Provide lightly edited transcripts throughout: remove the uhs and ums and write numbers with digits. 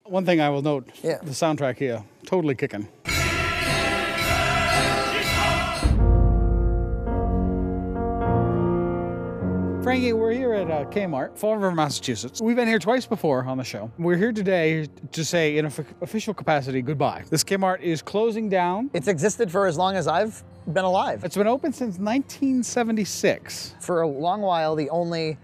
One thing I will note, Yeah. the soundtrack here, totally kicking. Frankie, we're here at Kmart, Fall River, Massachusetts. We've been here twice before on the show. We're here today to say, in official capacity, goodbye. This Kmart is closing down. It's existed for as long as I've been alive. It's been open since 1976. For a long while, the only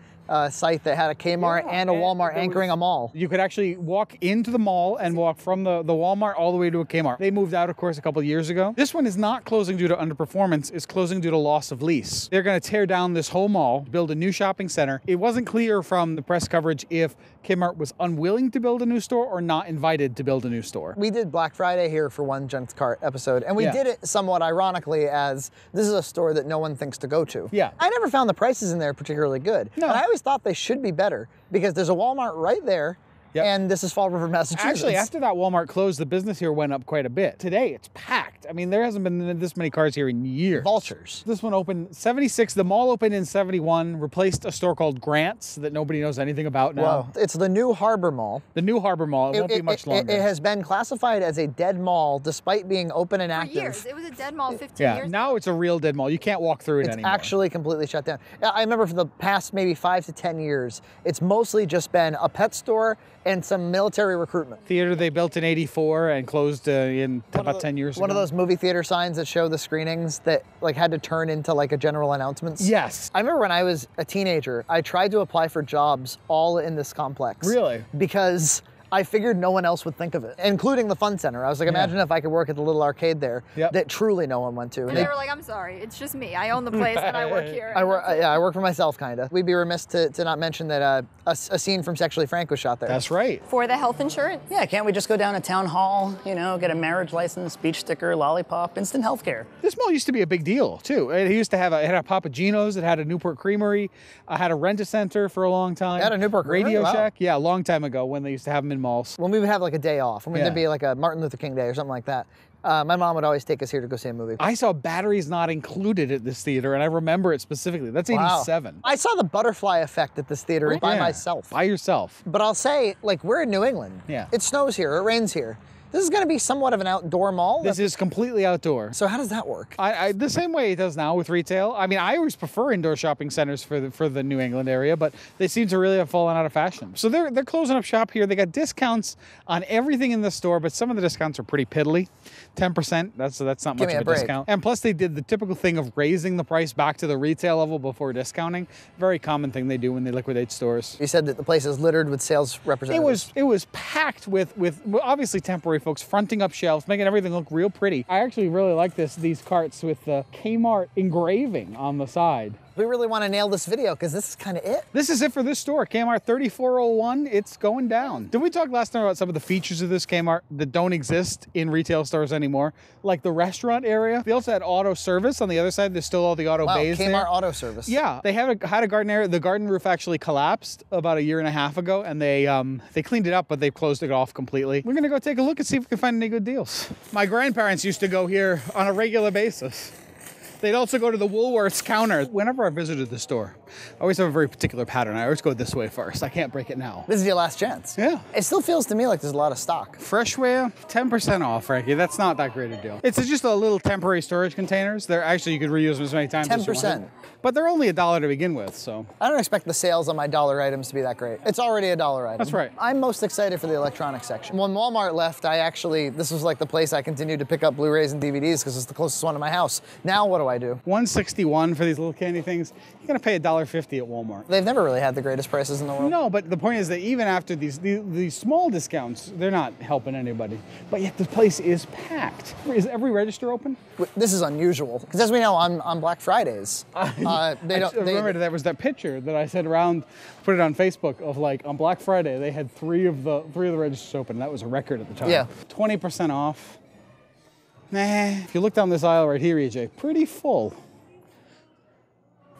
site that had a Kmart and a Walmart anchoring a mall. You could actually walk into the mall and walk from the Walmart all the way to a Kmart. They moved out, of course, a couple of years ago. This one is not closing due to underperformance. It's closing due to loss of lease. They're going to tear down this whole mall, build a new shopping center. It wasn't clear from the press coverage if Kmart was unwilling to build a new store or not invited to build a new store. We did Black Friday here for one Junt Cart episode, and we did it somewhat ironically as this is a store that no one thinks to go to. Yeah. I never found the prices in there particularly good. No. And I always thought they should be better because there's a Walmart right there. Yep. And this is Fall River, Massachusetts. Actually, after that Walmart closed, the business here went up quite a bit. Today, it's packed. I mean, there hasn't been this many cars here in years. Vultures. This one opened 76. The mall opened in 71, replaced a store called Grant's that nobody knows anything about now. Wow. It's the new Harbor Mall. The new Harbor Mall. It won't be much longer. It has been classified as a dead mall despite being open and active. For years. It was a dead mall 15 Yeah, years now it's a real dead mall. You can't walk through it It's anymore. actually completely shut down. I remember for the past maybe 5 to 10 years, it's mostly just been a pet store and some military recruitment. Theater they built in 84 and closed about 10 years ago. One of those movie theater signs that show the screenings that like had to turn into like a general announcements. Yes. I remember when I was a teenager, I tried to apply for jobs all in this complex. Really? Because I figured no one else would think of it, including the fun center. I was like, imagine if I could work at the little arcade there that truly no one went to. And they were like, I'm sorry, it's just me. I own the place and I work here. I work for myself, kind of. We'd be remiss to not mention that a scene from Sexually Frank was shot there. That's right. For the health insurance. Yeah, can't we just go down to town hall, you know, get a marriage license, beach sticker, lollipop, instant health care? This mall used to be a big deal, too. It used to have it had a Papa Gino's, it had a Newport Creamery, had a rent-a-center for a long time. It had a Newport Creamery? Radio Wow. Shack, yeah, a long time ago when they used to have them in malls. When we would have like a day off, when Yeah. there'd be like a Martin Luther King Day or something like that, my mom would always take us here to go see a movie. I saw Batteries Not Included at this theater, and I remember it specifically. That's 87. I saw the butterfly effect at this theater by Yeah. myself. By yourself. But I'll say, like, we're in New England. Yeah. It snows here, it rains here. This is gonna be somewhat of an outdoor mall. This is completely outdoor. So how does that work? The same way it does now with retail. I mean, I always prefer indoor shopping centers for the New England area, but they seem to really have fallen out of fashion. So they're closing up shop here. They got discounts on everything in the store, but some of the discounts are pretty piddly. 10%, that's not Give much me of a a break. discount. And plus they did the typical thing of raising the price back to the retail level before discounting. Very common thing they do when they liquidate stores. You said that the place is littered with sales representatives. It was packed with obviously temporary folks fronting up shelves, making everything look real pretty. I actually really like these carts with the Kmart engraving on the side. We really want to nail this video because this is kind of it. This is it for this store, Kmart 3401. It's going down. Did we talk last time about some of the features of this Kmart that don't exist in retail stores anymore? Like the restaurant area. They also had auto service on the other side. There's still all the auto bays Kmart there. Auto Service. Yeah, they had a garden area. The garden roof actually collapsed about 1.5 years ago, and they cleaned it up, but they've closed it off completely. We're gonna go take a look and see if we can find any good deals. My grandparents used to go here on a regular basis. They'd also go to the Woolworths counter. Whenever I visited the store, I always have a very particular pattern. I always go this way first. I can't break it now. This is your last chance. Yeah. It still feels to me like there's a lot of stock. Freshware, 10% off, Frankie. That's not that great a deal. It's just a little temporary storage containers. They're actually, you could reuse them as many times as you 10%. want. But they're only $1 to begin with, so. I don't expect the sales on my dollar items to be that great. It's already a dollar item. That's right. I'm most excited for the electronics section. When Walmart left, this was like the place I continued to pick up Blu-rays and DVDs because it's the closest one to my house. Now what do I do? $161 for these little candy things. You're gonna pay $1.50 at Walmart. They've never really had the greatest prices in the world. No, but the point is that even after these small discounts, they're not helping anybody. But yet the place is packed. Is every register open? This is unusual because as we know, on Black Fridays, I remember there was that picture that I sent around, put it on Facebook of like on Black Friday they had three of the registers open. That was a record at the time. Yeah. 20% off. Nah. If you look down this aisle right here, EJ, pretty full.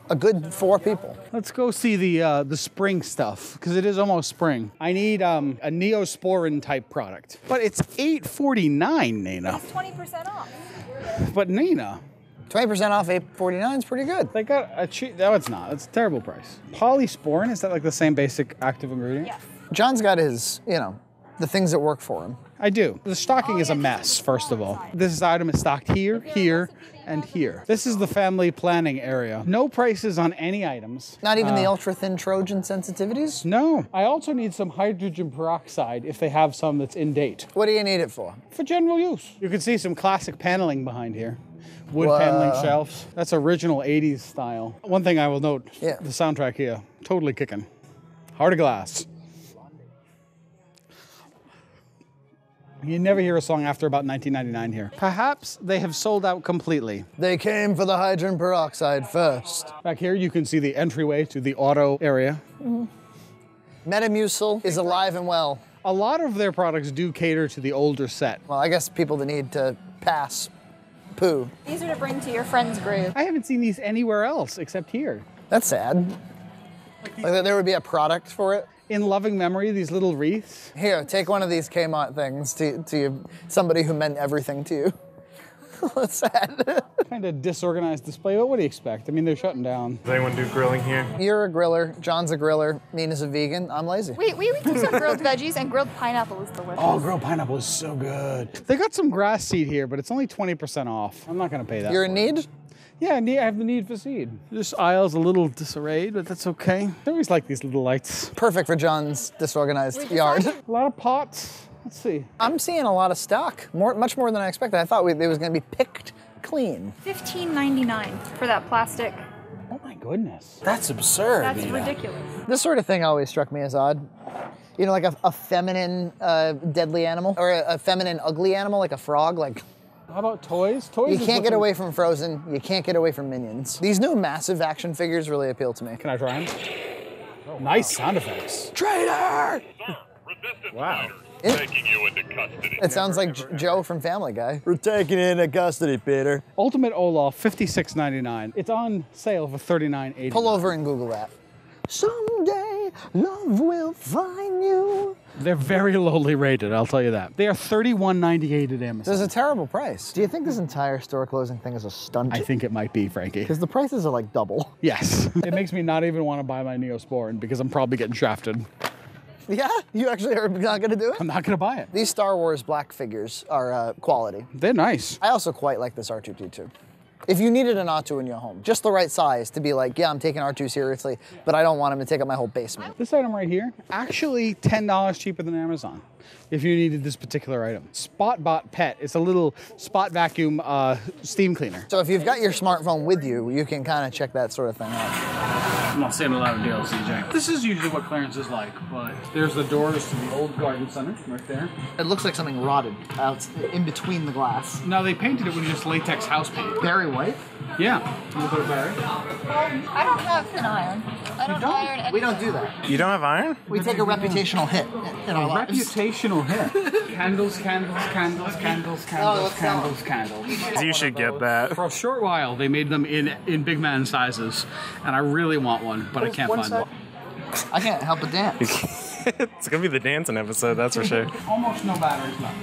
A good 4 people. Let's go see the spring stuff because it is almost spring. I need a Neosporin type product, but it's $8.49, Nina. It's 20% off. But Nina, 20% off $8.49 is pretty good. they got a cheap. No, it's not. It's a terrible price. Polysporin, is that like the same basic active ingredient? Yes. John's got his, the things that work for him. I do. The stocking is a mess, first of all. This item is stocked here, here, and here. This is the family planning area. No prices on any items. Not even the ultra-thin Trojan sensitivities? No. I also need some hydrogen peroxide if they have some that's in date. What do you need it for? For general use. You can see some classic paneling behind here. Wood paneling shelves. That's original 80s style. One thing I will note, the soundtrack here, totally kicking. Heart of Glass. You never hear a song after about 1999 here. Perhaps they have sold out completely. They came for the hydrogen peroxide first. Back here you can see the entryway to the auto area. Metamucil is alive and well. A lot of their products do cater to the older set. Well, I guess people that need to pass poo. These are to bring to your friend's grave. I haven't seen these anywhere else except here. That's sad. Like there would be a product for it. In loving memory, these little wreaths. Here, take one of these Kmart things to somebody who meant everything to you. That's sad. Kind of disorganized display, but what do you expect? I mean, they're shutting down. Does anyone do grilling here? You're a griller, John's a griller, Nina's a vegan, I'm lazy. We took some grilled veggies, and grilled pineapple is delicious. Oh, grilled pineapple is so good. They got some grass seed here, but it's only 20% off. I'm not gonna pay that. You're in need? Yeah, I have the need for seed. This aisle's a little disarrayed, but that's okay. I always like these little lights. Perfect for John's disorganized yard. A lot of pots. Let's see. I'm seeing a lot of stock, much more than I expected. I thought it was gonna be picked clean. $15.99 for that plastic. Oh my goodness. That's absurd. That's ridiculous. This sort of thing always struck me as odd. You know, like a feminine deadly animal, or a feminine ugly animal, like a frog, like. How about toys? Toys. You can't get away from Frozen. You can't get away from Minions. These new massive action figures really appeal to me. Can I try them? Oh, nice sound effects. Traitor! Wow. Taking you into custody. It sounds like Joe from Family Guy. We're taking you into custody, Peter. Ultimate Olaf, $56.99. It's on sale for $39.80. Pull over and Google that. Someday, love will find you. They're very lowly rated, I'll tell you that. They are $31.98 at Amazon. This is a terrible price. Do you think this entire store closing thing is a stunt? I think it might be, Frankie. Because the prices are like double. Yes. It makes me not even want to buy my Neosporin because I'm probably getting shafted. Yeah? You actually are not gonna do it? I'm not gonna buy it. These Star Wars black figures are quality. They're nice. I also quite like this R2-D2. If you needed an R2 in your home, just the right size to be like, yeah, I'm taking R2 seriously, but I don't want him to take up my whole basement. This item right here, actually $10 cheaper than Amazon if you needed this particular item. Spotbot Pet. It's a little spot vacuum steam cleaner. So if you've got your smartphone with you, you can kind of check that sort of thing out. I'm not seeing a lot of deals, CJ. This is usually what clearance is like, but there's the doors to the old garden center right there. It looks like something rotted out in between the glass. Now they painted it with just latex house paint. Berry white? Yeah. A little bit of berry. I don't have an iron. I don't iron anything. We don't do that. You don't have iron? We take a reputational hit in our lives. Reputational hit. Candles, candles, candles, candles, candles, candles, candles. You should get that. For a short while, they made them in big man sizes, and I really want one, but I can't find one. I can't help but dance. It's gonna be the dancing episode, that's for sure. Almost no batteries left.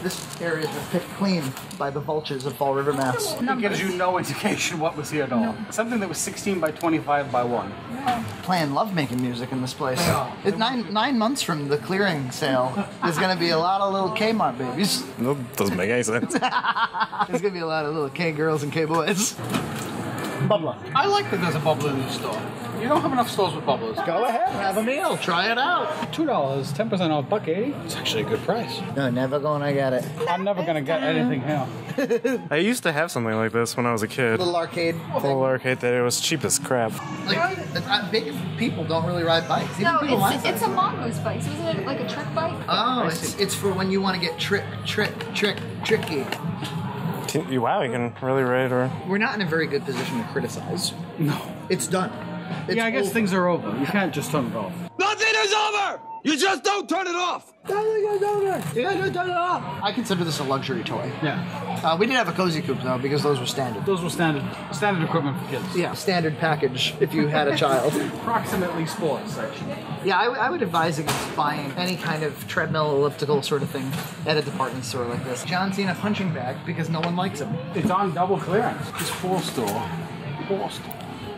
This area has been picked clean by the vultures of Fall River, Mass. It gives you no indication what was here at all. Something that was 16 by 25 by 1. Playing lovemaking music in this place. It's nine months from the clearing sale. There's gonna be a lot of little Kmart babies. That doesn't make any sense. There's gonna be a lot of little K girls and K boys. Bubbler. I like that there's a bubbler in the store. You don't have enough stores with bubblers. Go ahead, have a meal, try it out. $2, 10% off, $1.80. It's actually a good price. No, never gonna get it. I'm never gonna get anything here. I used to have something like this when I was a kid. Little arcade. Little arcade that it was cheap as crap. Like, big people don't really ride bikes. Even No, people my it's size. a mongoose bike. So isn't it like a trick bike? Oh, it's for when you want to get tricky. Wow, you can really ride or... We're not in a very good position to criticize. No. It's done. It's Yeah, I guess over. things are over. You can't just turn it off. Nothing is over! You just don't turn it off! I consider this a luxury toy. Yeah. We did have a cozy coupe though, because those were standard. Those were standard equipment for kids. Yeah, standard package if you had a child. Approximately sports section. Yeah, I would advise against buying any kind of treadmill, elliptical sort of thing at a department store like this. John's seen a punching bag because no one likes him. It's on double clearance. This 4 store.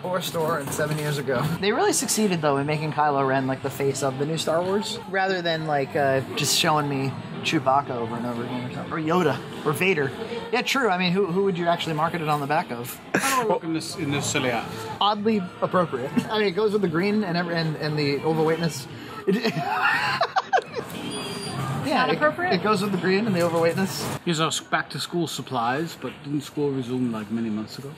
Poor store and 7 years ago. They really succeeded though in making Kylo Ren like the face of the new Star Wars, rather than like just showing me Chewbacca over and over again or something, or Yoda, or Vader. Yeah, true. I mean, who would you actually market it on the back of? How do I look in this silhouette? Oddly appropriate. I mean, it goes with the green and the overweightness. Yeah, Not appropriate? It goes with the green and the overweightness. Here's our back-to-school supplies, but didn't school resume like many months ago?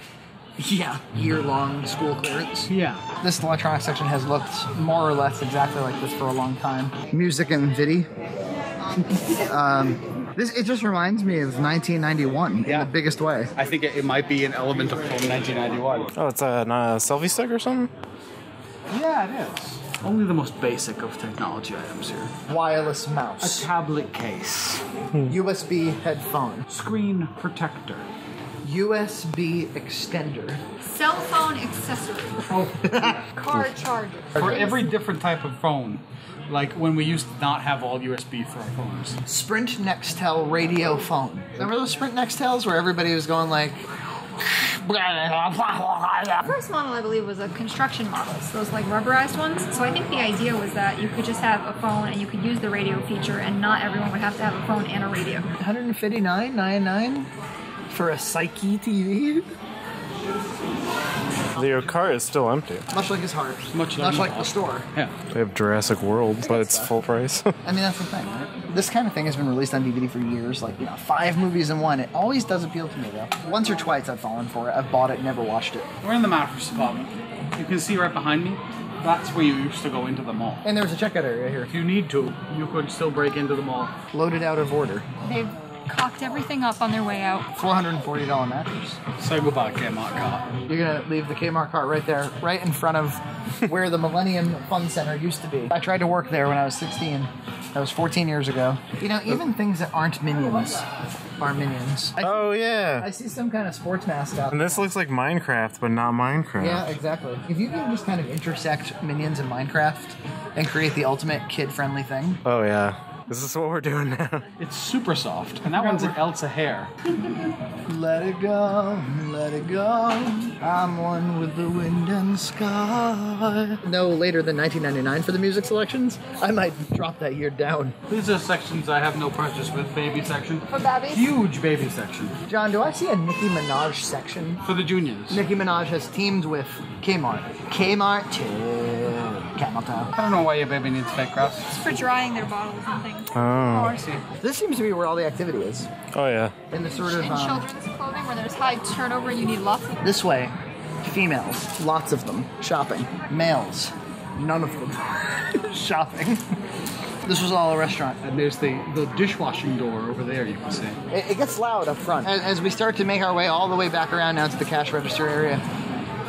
Yeah, year-long school clearance. Yeah. This electronics section has looked more or less exactly like this for a long time. Music and video. It just reminds me of 1991 in the biggest way. I think it might be an element of 1991. Oh, it's a selfie stick or something? Yeah, it is. Only the most basic of technology items here. Wireless A mouse. tablet case. USB headphone. Screen protector. USB extender. Cell phone accessory. Car charger. For every different type of phone. Like when we used to not have all USB for our phones. Sprint Nextel radio phone. Remember those Sprint Nextels where everybody was going like... The first model, I believe, was a construction model, so those like rubberized ones. So I think the idea was that you could just have a phone and you could use the radio feature, and not everyone would have to have a phone and a radio. $159.99 for a Psyche TV? Your car is still empty. Much like his heart. Much like the store. Yeah. They have Jurassic World, but it's full price. I mean, that's the thing, right? This kind of thing has been released on DVD for years, like, 5 movies in one. It always does appeal to me, though. Once or twice I've fallen for it. I've bought it, never watched it. We're in the mattress department. You can see right behind me. That's where you used to go into the mall. And there's a checkout area here. If you need to, you could still break into the mall. Loaded out of order. They've cocked everything up on their way out. $440 mattress. Say goodbye, Kmart cart. You're gonna leave the Kmart cart right there, right in front of where the Millennium Fun Center used to be. I tried to work there when I was 16. That was 14 years ago. Even things that aren't Minions are Minions. Oh, yeah. I see some kind of sports mascot. And this looks like Minecraft, but not Minecraft. Yeah, exactly. If you can just kind of intersect Minions and Minecraft and create the ultimate kid-friendly thing. Oh, yeah. This is what we're doing now. It's super soft, and that one's an Elsa hair. Let it go, let it go. I'm one with the wind and sky. No later than 1999 for the music selections. I might drop that year down. These are sections I have no purchase with. Baby section. For babies? Huge baby section. John, do I see a Nicki Minaj section? For the juniors. Nicki Minaj has teamed with Kmart. Kmart to Kmart. I don't know why your baby needs fake grass. It's for drying their bottles and things. Oh, I see. This seems to be where all the activity is. Oh, yeah. In the sort of In children's clothing where there's high turnover and you need lots of... this way, females, lots of them, shopping. Males, none of them shopping. This was all a restaurant. And there's the dishwashing door over there, you can see. It gets loud up front. As we start to make our way all the way back around now to the cash register area,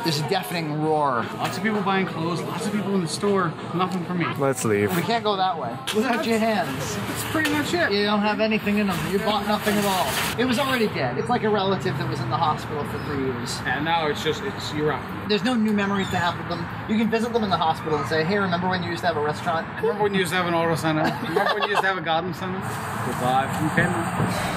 there's a deafening roar. Lots of people buying clothes, lots of people in the store. Nothing for me. Let's leave. We can't go that way. Without your hands. That's pretty much it. You don't have anything in them. You bought nothing at all. It was already dead. It's like a relative that was in the hospital for 3 years. And now you're out. There's no new memories to have with them. You can visit them in the hospital and say, hey, remember when you used to have a restaurant? Remember when you used to have an auto center? Remember when you used to have a garden center? Goodbye from Kmart.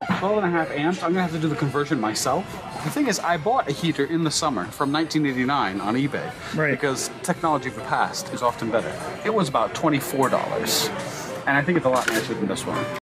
12.5 amps. I'm gonna have to do the conversion myself. The thing is, I bought a heater in the summer from 1989 on eBay. Right. Because technology of the past is often better. It was about $24. And I think it's a lot nicer than this one.